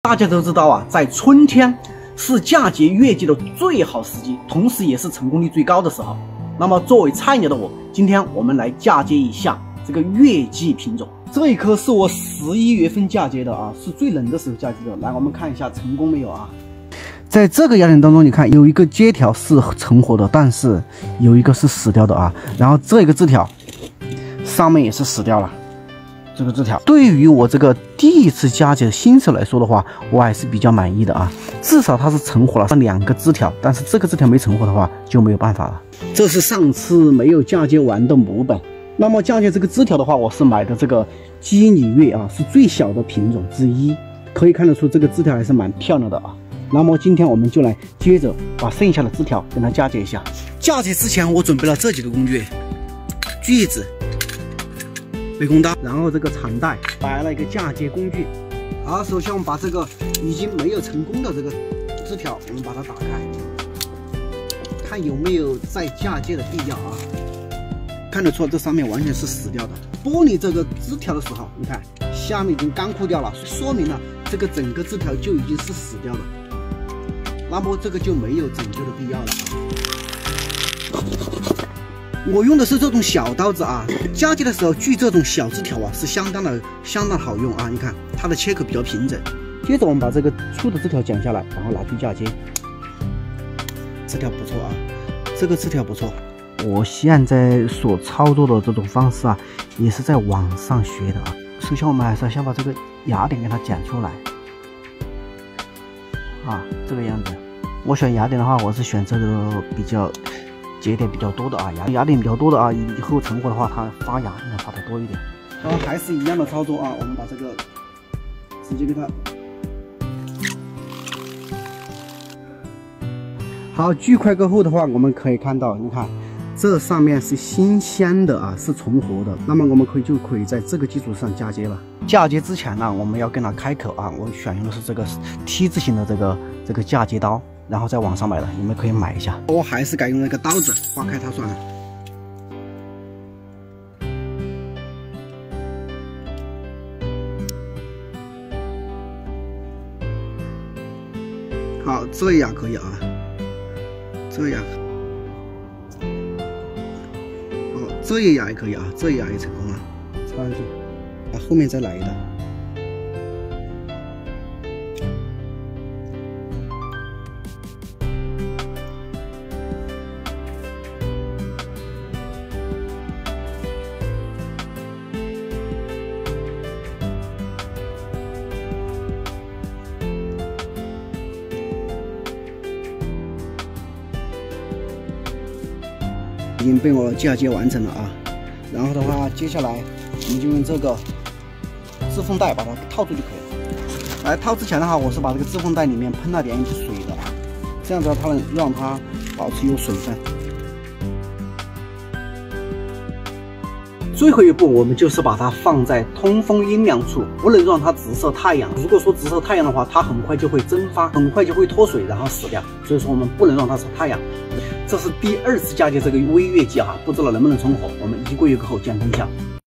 大家都知道啊，在春天是嫁接月季的最好时机，同时也是成功率最高的时候。那么作为菜鸟的我，今天我们来嫁接一下这个月季品种。这一颗是我11月份嫁接的啊，是最冷的时候嫁接的。来，我们看一下成功没有啊？在这个芽点当中，你看有一个接条是成活的，但是有一个是死掉的啊。然后这个枝条上面也是死掉了。这个枝条对于我这个第一次嫁接的新手来说的话，我还是比较满意的啊，至少它是成活了2个枝条，但是这个枝条没成活的话就没有办法了。这是上次没有嫁接完的母本。那么嫁接这个枝条的话，我是买的这个基里月啊，是最小的品种之一，可以看得出这个枝条还是蛮漂亮的啊。那么今天我们就来接着把剩下的枝条跟它嫁接一下。嫁接之前我准备了这几个工具：锯子、美工刀，然后这个长带，摆了一个嫁接工具。好，首先我们把这个已经没有成功的这个枝条，我们把它打开，看有没有再嫁接的必要啊。看得出这上面完全是死掉的。剥离这个枝条的时候，你看下面已经干枯掉了，说明了这个整个枝条就已经是死掉了。那么这个就没有拯救的必要了啊。我用的是这种小刀子啊，嫁接的时候锯这种小枝条啊是相当好用啊。你看它的切口比较平整。接着我们把这个粗的枝条剪下来，然后拿去嫁接。枝条不错啊，这个枝条不错。我现在所操作的这种方式啊，也是在网上学的啊。首先我们还是要先把这个芽点给它剪出来啊，这个样子。我选芽点的话，我是选这个比较节点比较多的啊，芽点比较多的啊，以后成活的话，它发芽应该发的多一点。然后还是一样的操作啊，我们把这个直接给它好锯块过后的话，我们可以看到，你看这上面是新鲜的啊，是重活的。那么我们就可以在这个基础上嫁接了。嫁接之前呢，我们要跟它开口啊，我选用的是这个 T 字形的这个嫁接刀。然后在网上买的，你们可以买一下。我还是改用那个刀子划开它算了。好，这一芽可以啊，这一芽，哦，这一芽也可以啊，这一芽也成功了，插上去，后面再来一道。已经被我嫁接完成了啊，然后的话，接下来我们就用这个支缝带把它套住就可以了。来套之前的话，我是把这个支缝带里面喷了点水的啊，这样子它能让它保持有水分。最后一步，我们就是把它放在通风阴凉处，不能让它直射太阳。如果说直射太阳的话，它很快就会蒸发，很快就会脱水，然后死掉。所以说我们不能让它晒太阳。这是第2次嫁接这个微月季啊，不知道能不能成活，我们1个月过后见分晓。